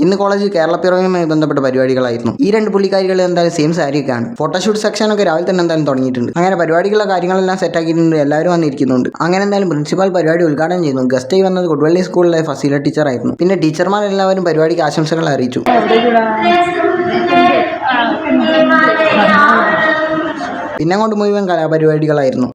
ഇന്ന് കോളേജ് കേരളപ്പിറവിയുമായി ബന്ധപ്പെട്ട പരിപാടികളായിരുന്നു. ഈ രണ്ട് പുള്ളിക്കാരികൾ എന്തായാലും സെയിം സാരിയൊക്കെയാണ്. ഫോട്ടോഷൂട്ട് സെക്ഷനൊക്കെ രാവിലെ തന്നെ എന്തായാലും തുടങ്ങിയിട്ടുണ്ട്. അങ്ങനെ പരിപാടികളുടെ കാര്യങ്ങളെല്ലാം സെറ്റാക്കിയിട്ടുണ്ട്. എല്ലാവരും വന്നിരിക്കുന്നുണ്ട്. അങ്ങനെ എന്തായാലും പ്രിൻസിപ്പാൾ പരിപാടി ഉദ്ഘാടനം ചെയ്യുന്നു. ഗസ്റ്റായി വന്നത് കൊടുവള്ളി സ്കൂളിലെ ഫസീല ടീച്ചറായിരുന്നു. പിന്നെ ടീച്ചർമാരെല്ലാവരും പരിപാടിക്ക് ആശംസകൾ അറിയിച്ചു. പിന്നെ അങ്ങോട്ട് മുഴുവൻ കലാപരിപാടികളായിരുന്നു.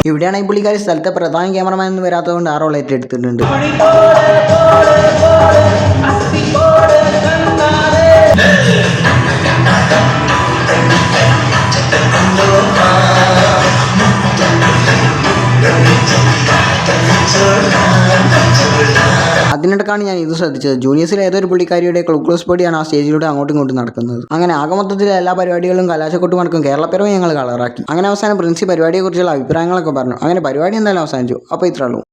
ഇവിടെയാണ് ഈ പുള്ളിക്കാരി സ്ഥലത്തെ പ്രധാന ക്യാമറമാൻ എന്ന് വരാത്തതുകൊണ്ട് ആ റോൾ ഏറ്റെടുത്തിട്ടുണ്ട്. അതിനിടക്കാണ് ഞാൻ ഇത് ശ്രദ്ധിച്ചത്. ജൂനിയേഴ്സിലെ ഏതൊരു പുള്ളിക്കാരിയുടെ ക്ലോസ് ബോഡിയാണ് ആ സ്റ്റേജിലൂടെ അങ്ങോട്ടും ഇങ്ങോട്ടും നടക്കുന്നത്. അങ്ങനെ ആകെ മൊത്തത്തിൽ എല്ലാ പരിപാടികളും കലാശക്കൊട്ടും നടക്കും കേരളപ്പിറവി ഞങ്ങൾ കളറാക്കി. അങ്ങനെ അവസാനം പ്രിൻസി പരിപാടിയെക്കുറിച്ചുള്ള അഭിപ്രായങ്ങളൊക്കെ പറഞ്ഞു. അങ്ങനെ പരിപാടി എന്തായാലും അവസാനിച്ചു. അപ്പോൾ ഇത്രയുള്ളൂ.